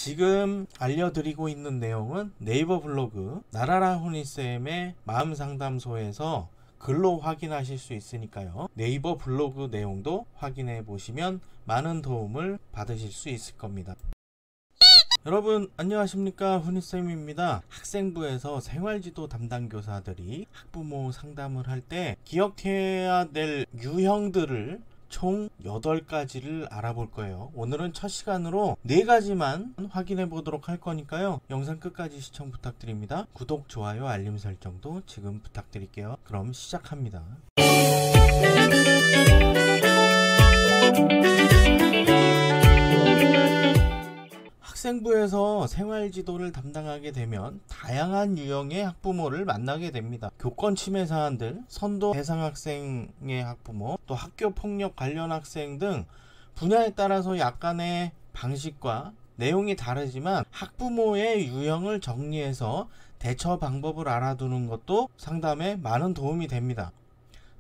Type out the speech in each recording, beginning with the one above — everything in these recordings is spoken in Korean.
지금 알려드리고 있는 내용은 네이버 블로그 나라라 훈이쌤의 마음상담소에서 글로 확인하실 수 있으니까요. 네이버 블로그 내용도 확인해 보시면 많은 도움을 받으실 수 있을 겁니다. 여러분 안녕하십니까, 훈이쌤입니다. 학생부에서 생활지도 담당 교사들이 학부모 상담을 할 때 기억해야 될 유형들을 총 8가지를 알아볼 거예요. 오늘은 첫 시간으로 4가지만 확인해 보도록 할 거니까요. 영상 끝까지 시청 부탁드립니다. 구독, 좋아요, 알림 설정도 지금 부탁드릴게요. 그럼 시작합니다. 학생부에서 생활지도를 담당하게 되면 다양한 유형의 학부모를 만나게 됩니다. 교권 침해 사안들, 선도 대상 학생의 학부모, 또 학교 폭력 관련 학생 등 분야에 따라서 약간의 방식과 내용이 다르지만 학부모의 유형을 정리해서 대처 방법을 알아두는 것도 상담에 많은 도움이 됩니다.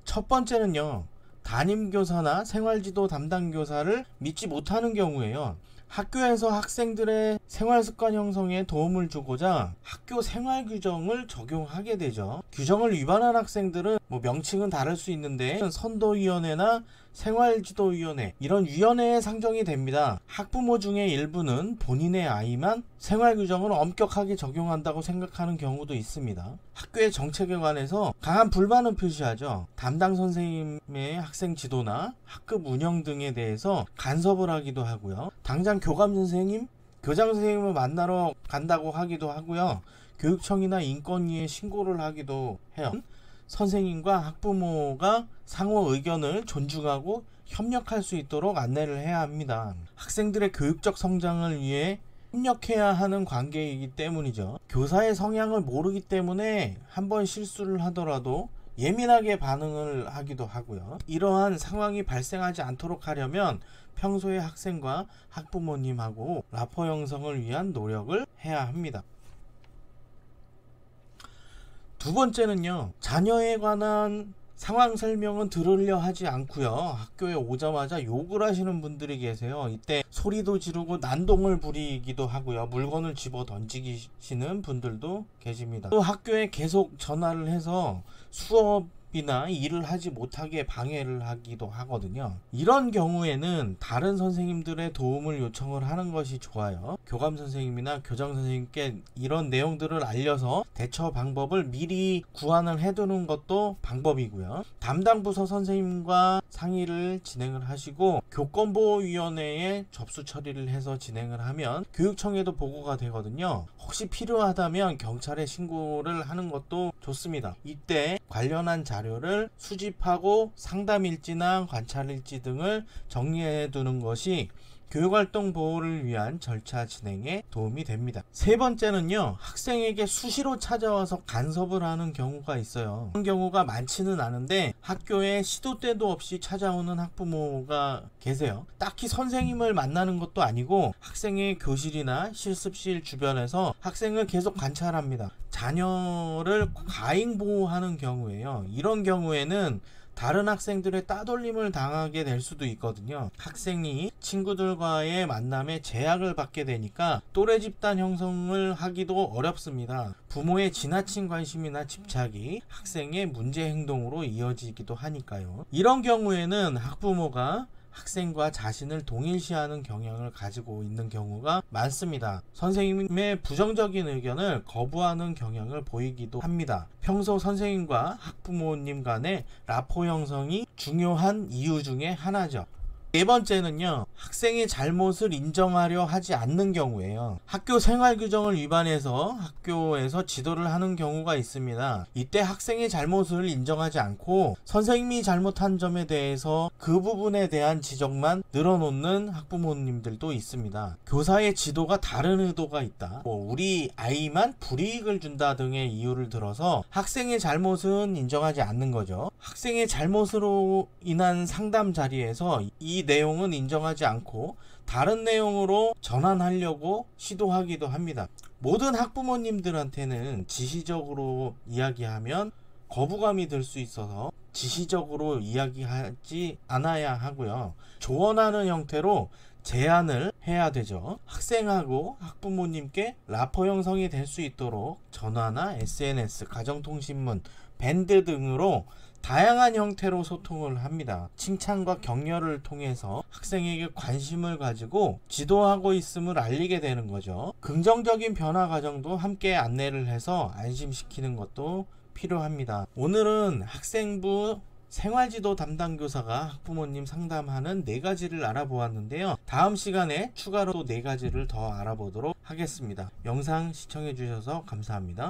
첫 번째는요, 담임교사나 생활지도 담당 교사를 믿지 못하는 경우에요. 학교에서 학생들의 생활습관 형성에 도움을 주고자 학교 생활규정을 적용하게 되죠. 규정을 위반한 학생들은 명칭은 다를 수 있는데 선도위원회나 생활지도위원회, 이런 위원회에 상정이 됩니다. 학부모 중에 일부는 본인의 아이만 생활규정을 엄격하게 적용한다고 생각하는 경우도 있습니다. 학교의 정책에 관해서 강한 불만을 표시하죠. 담당 선생님의 학생 지도나 학급 운영 등에 대해서 간섭을 하기도 하고요. 당장 교감 선생님, 교장 선생님을 만나러 간다고 하기도 하고요. 교육청이나 인권위에 신고를 하기도 해요. 선생님과 학부모가 상호 의견을 존중하고 협력할 수 있도록 안내를 해야 합니다. 학생들의 교육적 성장을 위해 협력해야 하는 관계이기 때문이죠. 교사의 성향을 모르기 때문에 한번 실수를 하더라도 예민하게 반응을 하기도 하고요. 이러한 상황이 발생하지 않도록 하려면 평소에 학생과 학부모님하고 라포 형성을 위한 노력을 해야 합니다. 두 번째는요, 자녀에 관한 상황 설명은 들으려 하지 않고요, 학교에 오자마자 욕을 하시는 분들이 계세요. 이때 소리도 지르고 난동을 부리기도 하고요, 물건을 집어 던지시는 분들도 계십니다. 또 학교에 계속 전화를 해서 수업이나 일을 하지 못하게 방해를 하기도 하거든요. 이런 경우에는 다른 선생님들의 도움을 요청을 하는 것이 좋아요. 교감 선생님이나 교장 선생님께 이런 내용들을 알려서 대처 방법을 미리 구안을 해두는 것도 방법이고요. 담당 부서 선생님과 상의를 진행을 하시고 교권보호위원회에 접수 처리를 해서 진행을 하면 교육청에도 보고가 되거든요. 혹시 필요하다면 경찰에 신고를 하는 것도 좋습니다. 이때 관련한 자료를 수집하고 상담일지나 관찰일지 등을 정리해 두는 것이 교육활동 보호를 위한 절차 진행에 도움이 됩니다. 세 번째는요, 학생에게 수시로 찾아와서 간섭을 하는 경우가 있어요. 그런 경우가 많지는 않은데 학교에 시도 때도 없이 찾아오는 학부모가 계세요. 딱히 선생님을 만나는 것도 아니고 학생의 교실이나 실습실 주변에서 학생을 계속 관찰합니다. 자녀를 과잉 보호하는 경우에요. 이런 경우에는 다른 학생들의 따돌림을 당하게 될 수도 있거든요. 학생이 친구들과의 만남에 제약을 받게 되니까 또래 집단 형성을 하기도 어렵습니다. 부모의 지나친 관심이나 집착이 학생의 문제 행동으로 이어지기도 하니까요. 이런 경우에는 학부모가 학생과 자신을 동일시하는 경향을 가지고 있는 경우가 많습니다. 선생님의 부정적인 의견을 거부하는 경향을 보이기도 합니다. 평소 선생님과 학부모님 간의 라포 형성이 중요한 이유 중에 하나죠. 네 번째는요, 학생의 잘못을 인정하려 하지 않는 경우예요. 학교 생활규정을 위반해서 학교에서 지도를 하는 경우가 있습니다. 이때 학생의 잘못을 인정하지 않고 선생님이 잘못한 점에 대해서 그 부분에 대한 지적만 늘어놓는 학부모님들도 있습니다. 교사의 지도가 다른 의도가 있다, 우리 아이만 불이익을 준다 등의 이유를 들어서 학생의 잘못은 인정하지 않는 거죠. 학생의 잘못으로 인한 상담 자리에서 이 내용은 인정하지 않고 다른 내용으로 전환하려고 시도하기도 합니다. 모든 학부모님들한테는 지시적으로 이야기하면 거부감이 들 수 있어서 지시적으로 이야기하지 않아야 하고요. 조언하는 형태로 제안을 해야 되죠. 학생하고 학부모님께 라포 형성이 될 수 있도록 전화나 SNS, 가정통신문, 밴드 등으로 다양한 형태로 소통을 합니다. 칭찬과 격려를 통해서 학생에게 관심을 가지고 지도하고 있음을 알리게 되는 거죠. 긍정적인 변화 과정도 함께 안내를 해서 안심시키는 것도 필요합니다. 오늘은 학생부 생활지도 담당 교사가 학부모님 상담하는 4가지를 알아보았는데요. 다음 시간에 추가로 또 4가지를 더 알아보도록 하겠습니다. 영상 시청해 주셔서 감사합니다.